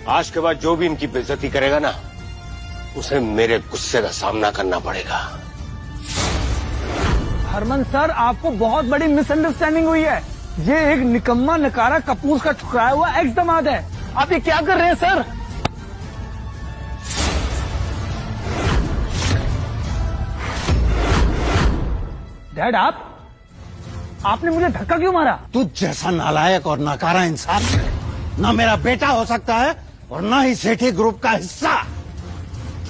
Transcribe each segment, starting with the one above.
आज के बाद जो भी इनकी बेइज्जती करेगा ना, उसे मेरे गुस्से का सामना करना पड़ेगा। हरमन सर, आपको बहुत बड़ी मिसअंडरस्टैंडिंग हुई है। ये एक निकम्मा नकारा कपूर का ठुकराया हुआ एक्स दामाद है। आप ये क्या कर रहे हैं सर? डैड, आपने मुझे धक्का क्यों मारा? तू जैसा नालायक और नकारा इंसान ना मेरा बेटा हो सकता है और ना ही सेठी ग्रुप का हिस्सा।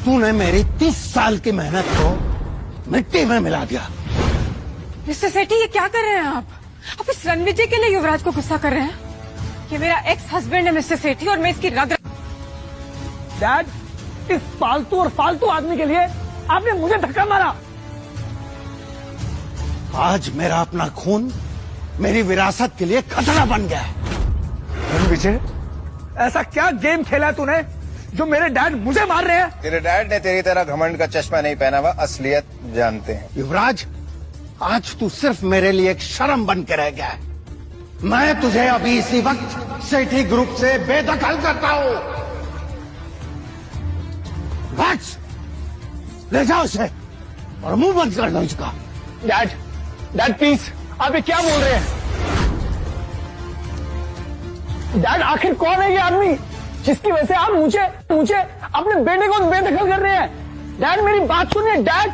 तूने मेरी 30 साल की मेहनत को मिट्टी में मिला दिया। मिस्टर सेठी, ये क्या कर रहे हैं आप? आप इस रणविजय के लिए युवराज को गुस्सा कर रहे हैं? ये मेरा एक्स हस्बैंड है मिस्टर सेठी, और मैं इसकी रग। डैड, इस फालतू और फालतू आदमी के लिए आपने मुझे धक्का मारा। आज मेरा अपना खून मेरी विरासत के लिए खतरा बन गया है। रणविजय, ऐसा क्या गेम खेला तूने जो मेरे डैड मुझे मार रहे हैं? तेरे डैड ने तेरी तरह घमंड का चश्मा नहीं पहना हुआ, असलियत जानते हैं। युवराज, आज तू सिर्फ मेरे लिए एक शर्म बन के रह गया है। मैं तुझे अभी इसी वक्त सेठी ग्रुप से बेदखल करता हूँ। बस ले जाओ उसे और मुंह बंद कर दो इसका। डैड प्लीज, आप ये क्या बोल रहे हैं? डैड, आखिर कौन है ये आदमी जिसकी वजह से आप मुझे अपने बेटे को बेदखल कर रहे हैं? डैड, मेरी बात सुनिए। डैड।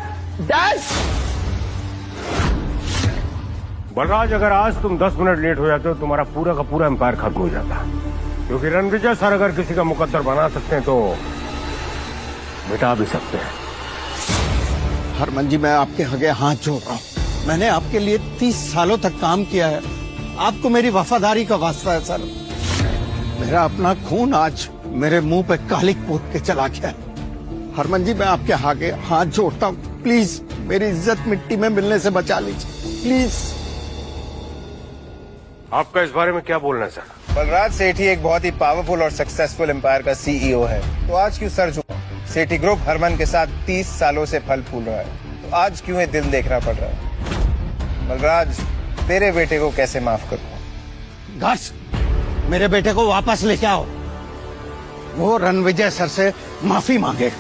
बलराज, अगर आज तुम 10 मिनट लेट हो जाते हो, तुम्हारा पूरा का पूरा एम्पायर खत्म हो जाता। क्योंकि रणविजय सर अगर किसी का मुकद्दर बना सकते हैं तो मिटा भी सकते हैं। हरमन जी, मैं आपके आगे हाथ जोड़ रहा हूँ। मैंने आपके लिए 30 सालों तक काम किया है। आपको मेरी वफादारी का वास्ता है सर। मेरा अपना खून आज मेरे मुंह पे कालिक पोत के चला गया है। हरमन जी, मैं आपके आगे हाथ जोड़ता हूँ, प्लीज मेरी इज्जत मिट्टी में मिलने से बचा लीजिए, प्लीज। आपका इस बारे में क्या बोलना है सर? बलराज सेठी एक बहुत ही पावरफुल और सक्सेसफुल एम्पायर का सीईओ है, तो आज क्यों सर झुका? सेठी ग्रुप हरमन के साथ 30 सालों से फल फूल रहा है, तो आज क्यों ये दिल देखना पड़ रहा है? बलराज, तेरे बेटे को कैसे माफ करूं? घस, मेरे बेटे को वापस लेके आओ। वो रणविजय सर से माफी मांगे।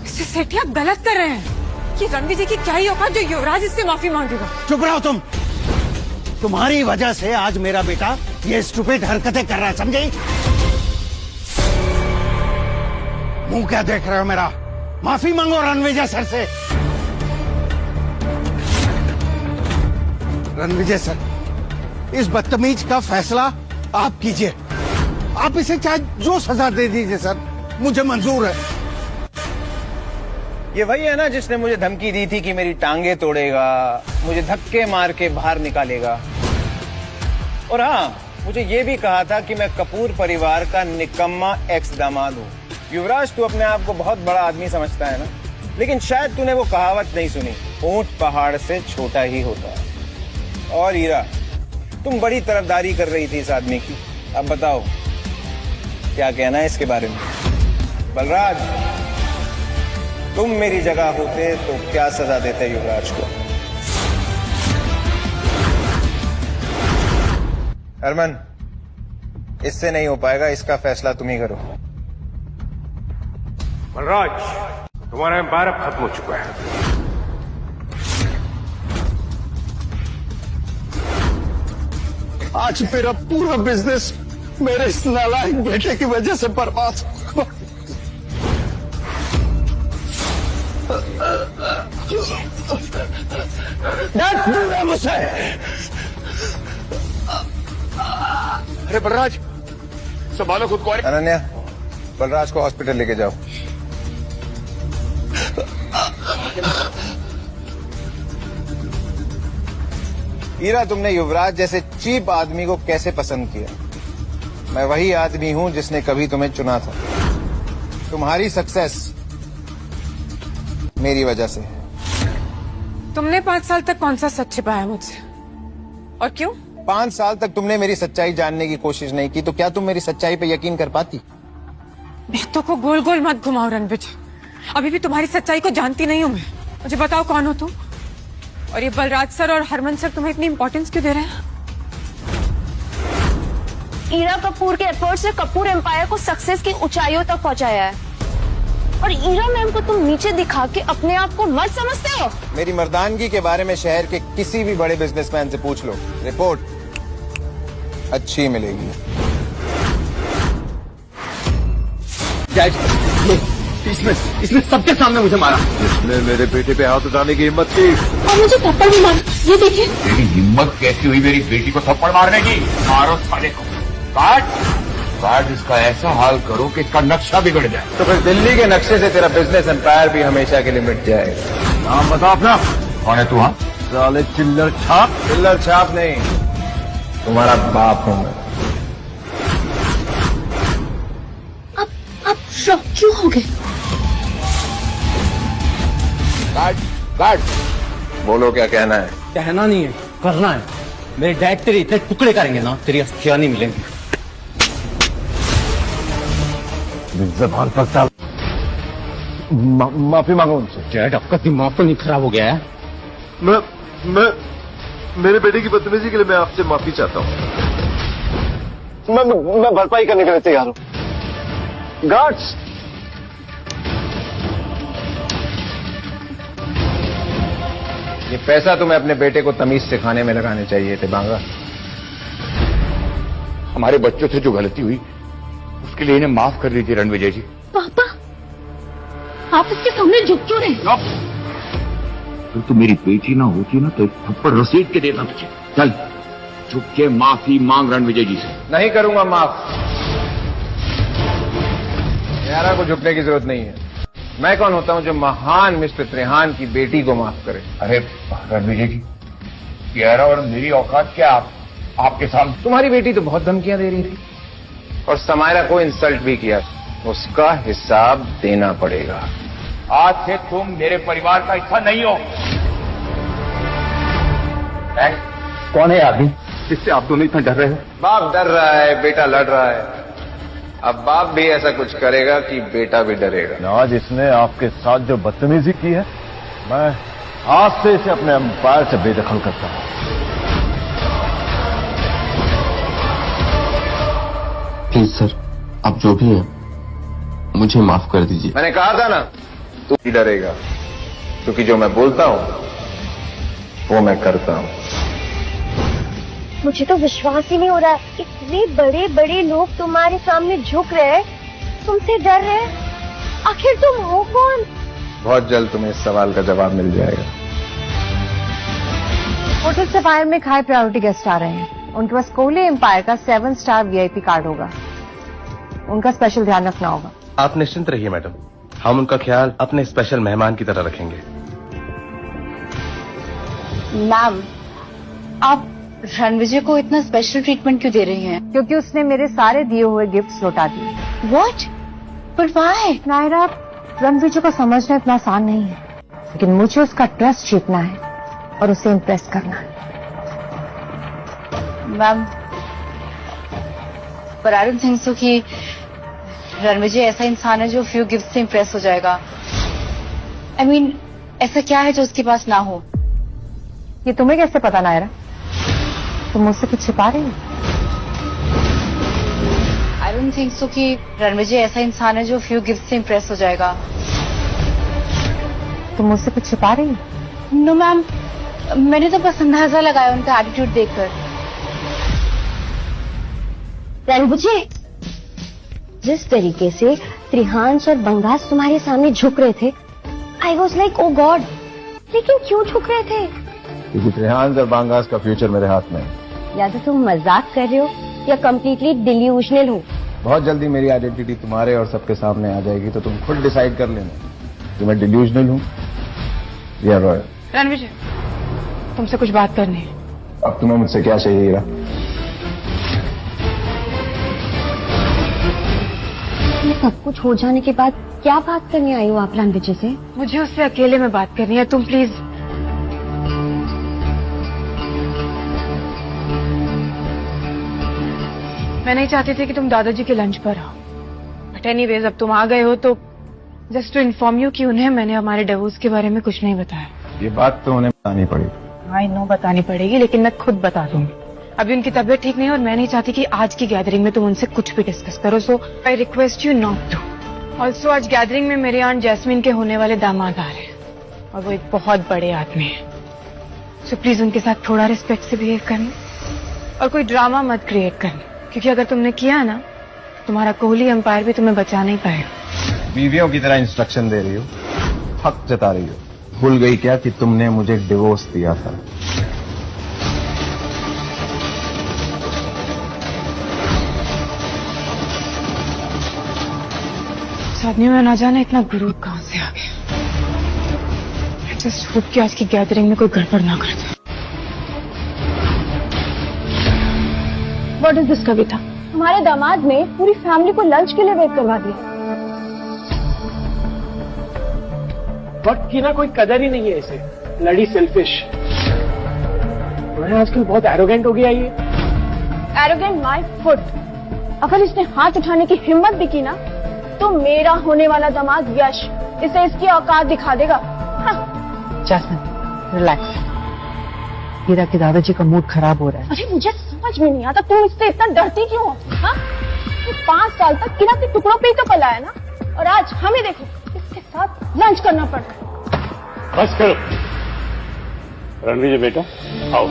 मिस्टर सेठी, आप गलत कर रहे हैं। ये रणविजय की क्या ही औकात जो युवराज इससे माफी मांगेगा? चुप रहो तुम। तुम्हारी वजह से आज मेरा बेटा ये स्टूपिड हरकतें कर रहा है, समझे? मुंह क्या देख रहे हो मेरा? माफी मांगो रणविजय सर से। रणविजय सर, इस बदतमीज का फैसला आप कीजिए। आप इसे चाहे जो सजा दे दीजिए सर, मुझे मंजूर है। ये वही है ना जिसने मुझे धमकी दी थी कि मेरी टांगे तोड़ेगा, मुझे धक्के मार के बाहर निकालेगा, और हाँ, मुझे ये भी कहा था कि मैं कपूर परिवार का निकम्मा एक्स दामाद हूँ। युवराज, तू अपने आप को बहुत बड़ा आदमी समझता है ना, लेकिन शायद तूने वो कहावत नहीं सुनी, ऊंट पहाड़ से छोटा ही होता है। और हीरा, तुम बड़ी तरफदारी कर रही थी इस आदमी की, अब बताओ क्या कहना है इसके बारे में? बलराज, तुम मेरी जगह होते तो क्या सजा देते युवराज को? हरमन, इससे नहीं हो पाएगा, इसका फैसला तुम ही करो। बलराज, तुम्हारा एम्पायर अब खत्म हो चुका है। आज मेरा पूरा बिजनेस मेरे इस नालायक बेटे की वजह से बर्बाद हो गया। दूर है मुझसे। अरे बलराज, संभालो खुद को। अनन्या, बलराज को हॉस्पिटल लेके जाओ। हीरा, तुमने युवराज जैसे चीप आदमी को कैसे पसंद किया? मैं वही आदमी हूं जिसने कभी तुम्हें चुना था। तुम्हारी सक्सेस मेरी वजह से है। तुमने 5 साल तक कौन सा सच छिपाया मुझसे, और क्यों? 5 साल तक तुमने मेरी सच्चाई जानने की कोशिश नहीं की, तो क्या तुम मेरी सच्चाई पे यकीन कर पाती? बातों को गोल गोल मत घुमाओ रणविजय, अभी भी तुम्हारी सच्चाई को जानती नहीं हूं मैं। मुझे बताओ कौन हो तुम, और ये बलराज सर और हरमन सर तुम्हें इतनी इंपॉर्टेंस क्यों दे रहे हैं? ईरा कपूर के एफर्ट्स ने कपूर एम्पायर को सक्सेस की ऊंचाइयों तक पहुंचाया है, और ईरा मैम को तुम नीचे दिखा के अपने आप को मर्द समझते हो। मेरी मर्दानगी के बारे में शहर के किसी भी बड़े बिजनेसमैन से पूछ लो, रिपोर्ट अच्छी मिलेगी। डैड, इसने सबके सामने मुझे मारा। इसने मेरे बेटे पे हाथ उठाने की हिम्मत की। और मुझे थप्पड़ भी मारा, ये देखिए। तेरी हिम्मत कैसी हुई मेरी बेटी को थप्पड़ मारने की? मारो साले को, काट इसका ऐसा हाल करो कि इसका नक्शा बिगड़ जाए। तो फिर दिल्ली के नक्शे से तेरा बिजनेस एम्पायर भी हमेशा के लिए मिट जाएगा। नाम बता अपना। कौन है तू? हाँ, साले चिल्लर छाप। चिल्लर छाप नहीं, तुम्हारा बाप हूं मैं। अब शॉक क्यों हो गए? काट, बोलो क्या कहना है। कहना नहीं है, करना है। मेरे डैड तेरे इतने टुकड़े करेंगे ना, तेरी अस्थियां नहीं मिलेंगी। जबान पर साल माफी मांगो उनसे। डैड, आपका दिमाग तो नहीं खराब हो गया है? मैं मेरे बेटे की बदतमीजी के लिए मैं आपसे माफी चाहता हूँ। मैं भरपाई करने के लिए तैयार हूँ। गार्ड्स, ये पैसा तुम्हें अपने बेटे को तमीज सिखाने में लगाने चाहिए थे बांगा। हमारे बच्चों से जो गलती हुई उसके लिए इन्हें माफ कर दीजिए रणविजय जी। पापा, आप इसके सामने झुक क्यों रहे? अगर तू मेरी बेटी ना होती ना तो एक थप्पड़ रसीद के देता तुझे। चल झुक के माफी मांग रणविजय जी से। नहीं करूंगा माफ। यारा को झुकने की जरूरत नहीं है। मैं कौन होता हूं जो महान मिस्टर त्रिहान की बेटी को माफ करे? अरे रणविजय जी, यारा और मेरी औकात क्या आपके सामने? तुम्हारी बेटी तो बहुत धमकियां दे रही थी और समायरा को इंसल्ट भी किया। उसका हिसाब देना पड़ेगा। आज से तुम मेरे परिवार का हिस्सा नहीं हो। कौन है आदमी जिससे आप दोनों इतना डर रहे हो? बाप डर रहा है, बेटा लड़ रहा है। अब बाप भी ऐसा कुछ करेगा कि बेटा भी डरेगा। आज इसने आपके साथ जो बदतमीजी की है, मैं आज से इसे अपने अंपायर से बेदखल करता हूं। प्लीज सर, आप जो भी हैं मुझे माफ कर दीजिए। मैंने कहा था ना, तू भी डरेगा, क्योंकि जो मैं बोलता हूं वो मैं करता हूं। मुझे तो विश्वास ही नहीं हो रहा है, इतने बड़े बड़े लोग तुम्हारे सामने झुक रहे हैं, तुमसे डर रहे हैं। आखिर तुम हो कौन? बहुत जल्द तुम्हें इस सवाल का जवाब मिल जाएगा। होटल सफायर में हाई प्रायोरिटी गेस्ट आ रहे हैं। उनके पास कोहली एम्पायर का 7 स्टार VIP कार्ड होगा। उनका स्पेशल ध्यान रखना होगा। आप निश्चिंत रहिए मैडम, हम उनका ख्याल अपने स्पेशल मेहमान की तरह रखेंगे। मैम, आप रणविजय को इतना स्पेशल ट्रीटमेंट क्यों दे रही हैं? क्योंकि उसने मेरे सारे दिए हुए गिफ्ट्स लौटा दिए। What? But why? Naira, Ranvijay को समझना इतना आसान नहीं है, लेकिन मुझे उसका ट्रस्ट जीतना है और उसे इम्प्रेस करना है। मैम, पर आई डोंट थिंक सो कि रणविजय ऐसा इंसान है जो फ्यू गिफ्ट से इम्प्रेस हो जाएगा। I mean, ऐसा क्या है जो उसके पास ना हो? ये तुम्हें कैसे पता नायरा? तुम मुझसे कुछ छिपा रही हो? आई डोंट थिंक सो कि रणविजय ऐसा इंसान है जो फ्यू गिफ्ट से इम्प्रेस हो जाएगा। तुम मुझसे कुछ छिपा रही हो? नो मैम, मैंने तो बस अंदाजा लगाया उनका एटीट्यूड देखकर। रणविजय, जिस तरीके से त्रिहांश और बंगास तुम्हारे सामने झुक रहे थे, I was like oh God. लेकिन क्यों झुक रहे थे? क्योंकि त्रिहान और बांगास का फ्यूचर मेरे हाथ में है। या तो तुम मजाक कर रहे हो या कम्प्लीटली डिल्यूजनल हो। बहुत जल्दी मेरी आइडेंटिटी तुम्हारे और सबके सामने आ जाएगी, तो तुम खुद डिसाइड कर लेना कि मैं डिल्यूजनल हूँ या रॉयल। रणविजय, तुमसे कुछ बात करनी है। अब तुम्हें मुझसे क्या चाहिए हीरा? सब कुछ हो जाने के बाद क्या बात करने आई हो आप रणविजय से? मुझे उससे अकेले में बात करनी है, तुम प्लीज। मैं नहीं चाहती थी कि तुम दादाजी के लंच पर आओ, बट एनीवेज अब तुम आ गए हो तो जस्ट टू इन्फॉर्म यू कि उन्हें मैंने हमारे डिवोर्स के बारे में कुछ नहीं बताया। ये बात तो उन्हें बतानी पड़ेगी। आई नो बतानी पड़ेगी, लेकिन मैं खुद बता दूंगी। अभी उनकी तबीयत ठीक नहीं है और मैं नहीं चाहती कि आज की गैदरिंग में तुम उनसे कुछ भी डिस्कस करो, so I request you not to. Also आज गैदरिंग में मेरे आंट जैस्मिन के होने वाले दामाद आ रहे हैं और वो एक बहुत बड़े आदमी है, सो प्लीज उनके साथ थोड़ा रिस्पेक्ट से बिहेव करना और कोई ड्रामा मत क्रिएट करना, क्योंकि अगर तुमने किया ना तुम्हारा कोहली एम्पायर भी तुम्हें बचा नहीं पाएगा। बीवियों की तरह इंस्ट्रक्शन दे रही हो, हक जता रही हो। भूल गई क्या कि तुमने मुझे डिवोर्स दिया था? इस आदमी में ना जाने इतना गुरूर कहां से आ गया। आई जस्ट होप कि आज की गैदरिंग में कोई गड़बड़ ना कर दे। व्हाट इज दिस कविता? हमारे दामाद ने पूरी फैमिली को लंच के लिए वेट करवा दिया। वक्त की ना कोई कदर ही नहीं है इसे, लड़ी सेल्फिश। मैं आजकल बहुत एरोगेंट हो गया ये। Arrogant my foot. अगर इसने हाथ उठाने की हिम्मत भी की ना तो मेरा होने वाला दामाद यश इसे इसकी औकात दिखा देगा। जैस्मिन रिलैक्स, हीरा के दादाजी का मूड खराब हो रहा है। अरे मुझे समझ में नहीं आता तुम इससे इतना डरती क्यों हो? हाँ? ये 5 साल तक किरा के टुकड़ों पे ही तो पला है ना, और आज हमें देखो इसके साथ लंच करना पड़ रहा है। बस करो रणविजय बेटा, आओ।